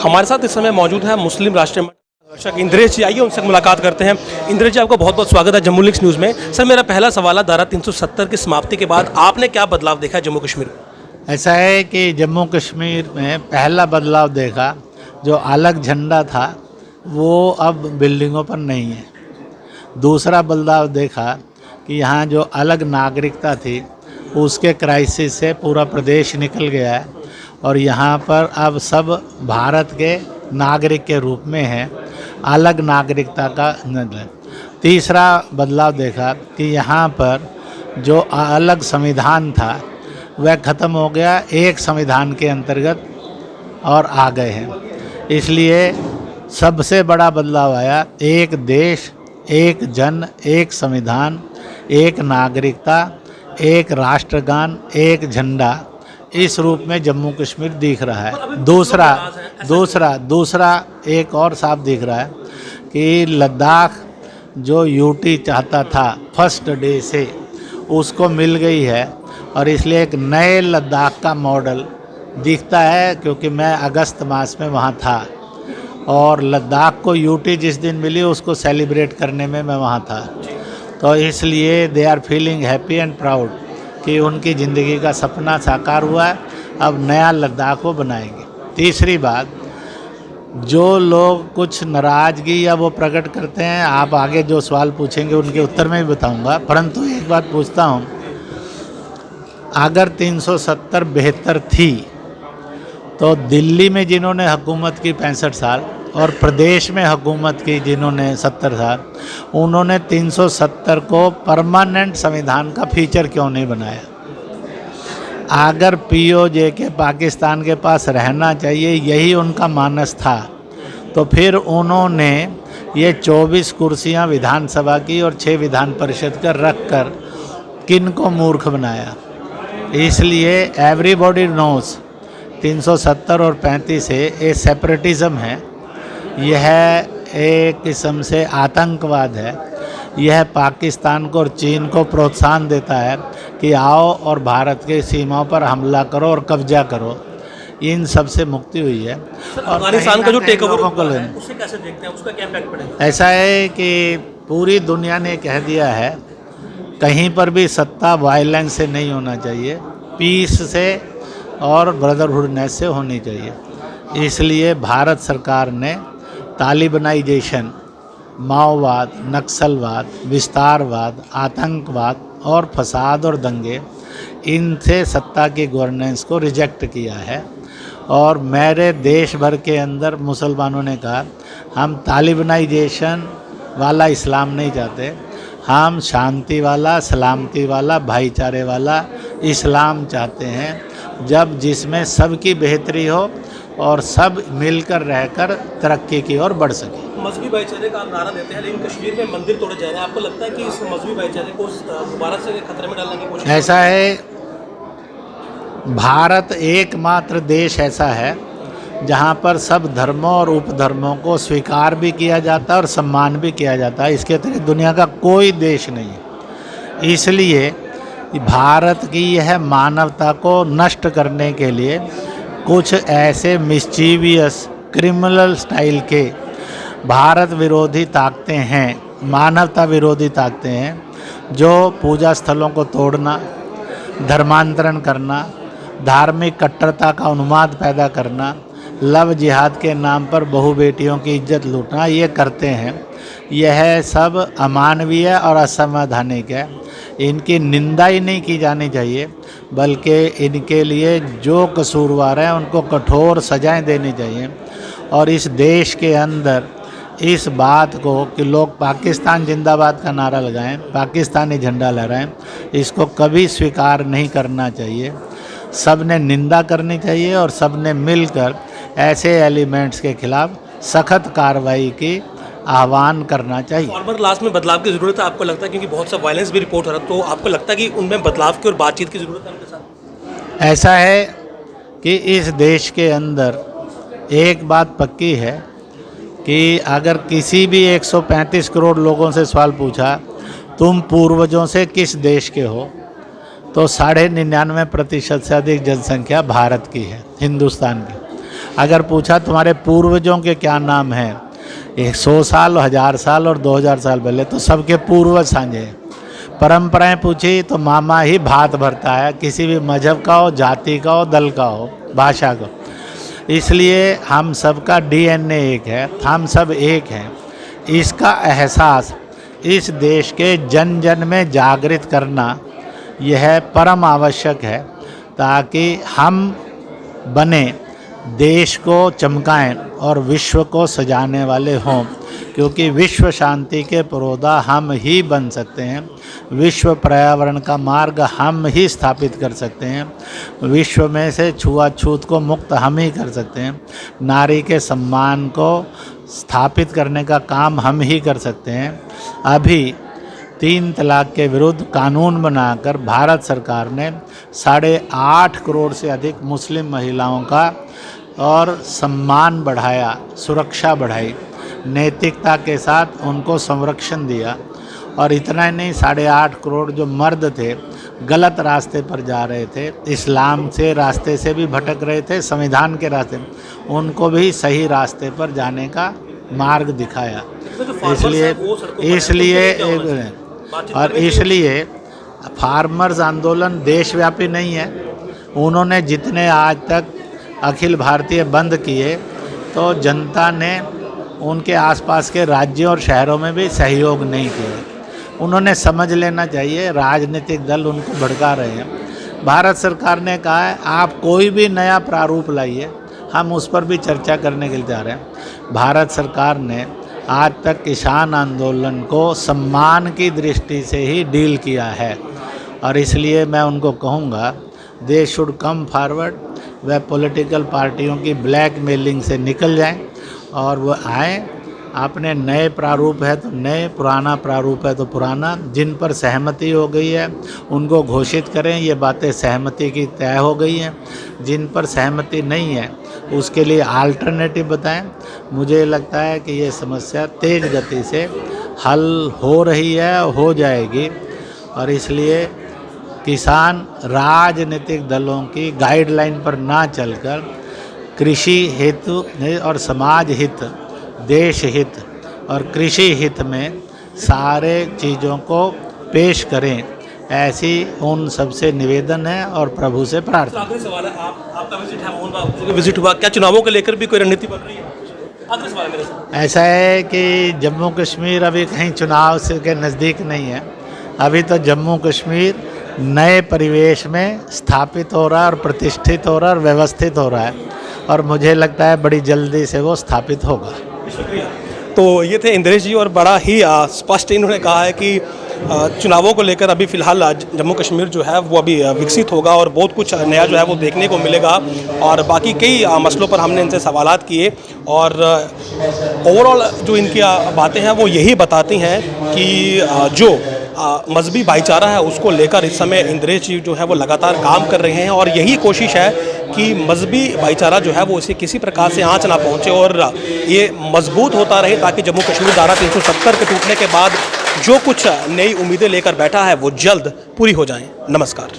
हमारे साथ इस समय मौजूद है मुस्लिम राष्ट्रीय दर्शक इंद्रेश जी। आइए उनसे मुलाकात करते हैं। इंद्रेश जी, आपका बहुत बहुत स्वागत है जम्मू लिंक्स न्यूज़ में। सर, मेरा पहला सवाल है, धारा 370 की समाप्ति के बाद आपने क्या बदलाव देखा जम्मू कश्मीर में? ऐसा है कि जम्मू कश्मीर में पहला बदलाव देखा, जो अलग झंडा था वो अब बिल्डिंगों पर नहीं है। दूसरा बदलाव देखा कि यहाँ जो अलग नागरिकता थी उसके क्राइसिस से पूरा प्रदेश निकल गया है और यहाँ पर अब सब भारत के नागरिक के रूप में है, अलग नागरिकता का नहीं। तीसरा बदलाव देखा कि यहाँ पर जो अलग संविधान था वह ख़त्म हो गया, एक संविधान के अंतर्गत और आ गए हैं। इसलिए सबसे बड़ा बदलाव आया, एक देश, एक जन, एक संविधान, एक नागरिकता, एक राष्ट्रगान, एक झंडा, इस रूप में जम्मू कश्मीर दिख रहा है। दूसरा एक और साफ दिख रहा है कि लद्दाख जो यूटी चाहता था फर्स्ट डे से, उसको मिल गई है और इसलिए एक नए लद्दाख का मॉडल दिखता है। क्योंकि मैं अगस्त मास में वहाँ था और लद्दाख को यूटी जिस दिन मिली उसको सेलिब्रेट करने में मैं वहाँ था, तो इसलिए they are feeling happy and proud कि उनकी ज़िंदगी का सपना साकार हुआ है। अब नया लद्दाख वो बनाएंगे। तीसरी बात, जो लोग कुछ नाराज़गी या वो प्रकट करते हैं, आप आगे जो सवाल पूछेंगे उनके उत्तर में भी बताऊंगा, परंतु एक बात पूछता हूं, अगर 370 बेहतर थी तो दिल्ली में जिन्होंने हुकूमत की 65 साल और प्रदेश में हुकूमत की जिन्होंने 70 साल, उन्होंने 370 को परमानेंट संविधान का फीचर क्यों नहीं बनाया? अगर पीओजे के पाकिस्तान के पास रहना चाहिए, यही उनका मानस था, तो फिर उन्होंने ये 24 कुर्सियां विधानसभा की और 6 विधान परिषद का रख कर किन को मूर्ख बनाया? इसलिए एवरीबॉडी नोस 370 और 35 से ये सेपरेटिज़म है, यह एक किस्म से आतंकवाद है। यह पाकिस्तान को और चीन को प्रोत्साहन देता है कि आओ और भारत के सीमाओं पर हमला करो और कब्जा करो। इन सब से मुक्ति हुई है। और अफगानिस्तान का जो टेक ओवर उसे कैसे देखते हैं, उसका क्या इम्पैक्ट पड़ेगा? ऐसा है कि पूरी दुनिया ने कह दिया है कहीं पर भी सत्ता वायलेंस से नहीं होना चाहिए, पीस से और ब्रदरहुडनेस से होनी चाहिए। इसलिए भारत सरकार ने तालिबानाइजेशन, माओवाद, नक्सलवाद, विस्तारवाद, आतंकवाद और फसाद और दंगे, इनसे सत्ता की गवर्नेंस को रिजेक्ट किया है। और मेरे देश भर के अंदर मुसलमानों ने कहा हम तालिबानाइजेशन वाला इस्लाम नहीं चाहते, हम शांति वाला, सलामती वाला, भाईचारे वाला इस्लाम चाहते हैं, जब जिसमें सबकी बेहतरी हो और सब मिलकर रहकर तरक्की की ओर बढ़ सके। मजहबी भाईचारे का आप नारा देते हैं, लेकिन कश्मीर में मंदिर तोड़े जा रहे हैं। आपको लगता है कि इस मजहबी भाईचारे को दोबारा से खतरे में डालने की कोशिश? ऐसा है, भारत एकमात्र देश ऐसा है जहाँ पर सब धर्मों और उपधर्मों को स्वीकार भी किया जाता है और सम्मान भी किया जाता है। इसके अतिरिक्त दुनिया का कोई देश नहीं है। इसलिए भारत की यह मानवता को नष्ट करने के लिए कुछ ऐसे मिस्चीवियस क्रिमिनल स्टाइल के भारत विरोधी ताकतें हैं, मानवता विरोधी ताकतें हैं, जो पूजा स्थलों को तोड़ना, धर्मांतरण करना, धार्मिक कट्टरता का उन्माद पैदा करना, लव जिहाद के नाम पर बहु बेटियों की इज्जत लूटना, ये करते हैं। यह सब अमानवीय और असंवैधानिक है। इनकी निंदा ही नहीं की जानी चाहिए, बल्कि इनके लिए जो कसूरवार हैं उनको कठोर सजाएं देनी चाहिए। और इस देश के अंदर इस बात को कि लोग पाकिस्तान जिंदाबाद का नारा लगाएं, पाकिस्तानी झंडा लहराएं, इसको कभी स्वीकार नहीं करना चाहिए। सब ने निंदा करनी चाहिए और सब ने मिलकर ऐसे एलिमेंट्स के खिलाफ सख्त कार्रवाई की आह्वान करना चाहिए। फॉर्मर लास्ट में बदलाव की ज़रूरत है, आपको लगता है? क्योंकि बहुत सा वायलेंस भी रिपोर्ट हो रहा है, तो आपको लगता है कि उनमें बदलाव की और बातचीत की ज़रूरत है उनके साथ? ऐसा है कि इस देश के अंदर एक बात पक्की है कि अगर किसी भी 135 करोड़ लोगों से सवाल पूछा तुम पूर्वजों से किस देश के हो, तो 99.5% से अधिक जनसंख्या भारत की है, हिंदुस्तान की। अगर पूछा तुम्हारे पूर्वजों के क्या नाम हैं, 100 साल, 1000 साल और 2000 साल पहले, तो सबके पूर्वज साझे हैं। परंपराएं पूछी तो मामा ही भात भरता है, किसी भी मजहब का हो, जाति का हो, दल का हो, भाषा का। इसलिए हम सबका DNA एक है, हम सब एक हैं। इसका एहसास इस देश के जन जन में जागृत करना यह परम आवश्यक है, ताकि हम बने देश को चमकाएं और विश्व को सजाने वाले हों, क्योंकि विश्व शांति के पुरोधा हम ही बन सकते हैं। विश्व पर्यावरण का मार्ग हम ही स्थापित कर सकते हैं। विश्व में से छुआछूत को मुक्त हम ही कर सकते हैं। नारी के सम्मान को स्थापित करने का काम हम ही कर सकते हैं। अभी 3 तलाक के विरुद्ध कानून बनाकर भारत सरकार ने 8.5 करोड़ से अधिक मुस्लिम महिलाओं का और सम्मान बढ़ाया, सुरक्षा बढ़ाई, नैतिकता के साथ उनको संरक्षण दिया। और इतना ही नहीं, 8.5 करोड़ जो मर्द थे गलत रास्ते पर जा रहे थे, इस्लाम से रास्ते से भी भटक रहे थे, संविधान के रास्ते, उनको भी सही रास्ते पर जाने का मार्ग दिखाया। इसलिए फार्मर्स आंदोलन देशव्यापी नहीं है। उन्होंने जितने आज तक अखिल भारतीय बंद किए, तो जनता ने उनके आसपास के राज्यों और शहरों में भी सहयोग नहीं किया। उन्होंने समझ लेना चाहिए, राजनीतिक दल उनको भड़का रहे हैं। भारत सरकार ने कहा है आप कोई भी नया प्रारूप लाइए, हम उस पर भी चर्चा करने के लिए जा रहे हैं। भारत सरकार ने आज तक किसान आंदोलन को सम्मान की दृष्टि से ही डील किया है, और इसलिए मैं उनको कहूँगा दे शुड कम फॉरवर्ड, वह पॉलिटिकल पार्टियों की ब्लैकमेलिंग से निकल जाएं और वो आएँ। अपने नए प्रारूप है तो नए, पुराना प्रारूप है तो पुराना, जिन पर सहमति हो गई है उनको घोषित करें, ये बातें सहमति की तय हो गई हैं। जिन पर सहमति नहीं है उसके लिए अल्टरनेटिव बताएं। मुझे लगता है कि ये समस्या तेज़ गति से हल हो रही है, हो जाएगी, और इसलिए किसान राजनीतिक दलों की गाइडलाइन पर ना चलकर कृषि हित और समाज हित, देश हित और कृषि हित में सारे चीज़ों को पेश करें, ऐसी उन सबसे निवेदन है और प्रभु से प्रार्थना। आखिरी सवाल है, आपका विजिट है, मोहन बाबू विजिट हुआ, क्या चुनावों को लेकर भी कोई रणनीति बन रही है? आखिरी सवाल है मेरे से। ऐसा है कि जम्मू कश्मीर अभी कहीं चुनाव से के नज़दीक नहीं है। अभी तो जम्मू कश्मीर नए परिवेश में स्थापित हो रहा है और प्रतिष्ठित हो रहा है और व्यवस्थित हो रहा है, और मुझे लगता है बड़ी जल्दी से वो स्थापित होगा। शुक्रिया। तो ये थे इंद्रेश जी, और बड़ा ही स्पष्ट इन्होंने कहा है कि चुनावों को लेकर अभी फ़िलहाल जम्मू कश्मीर जो है वो अभी विकसित होगा और बहुत कुछ नया जो है वो देखने को मिलेगा, और बाकी कई मसलों पर हमने इनसे सवालात किए, और ओवरऑल जो इनकी बातें हैं वो यही बताती हैं कि जो मजहबी भाईचारा है उसको लेकर इस समय इंद्रेश जी जो है वो लगातार काम कर रहे हैं, और यही कोशिश है कि मजहबी भाईचारा जो है वो इसे किसी प्रकार से आंच ना पहुंचे और ये मजबूत होता रहे, ताकि जम्मू कश्मीर धारा 370 के टूटने के बाद जो कुछ नई उम्मीदें लेकर बैठा है वो जल्द पूरी हो जाएं। नमस्कार।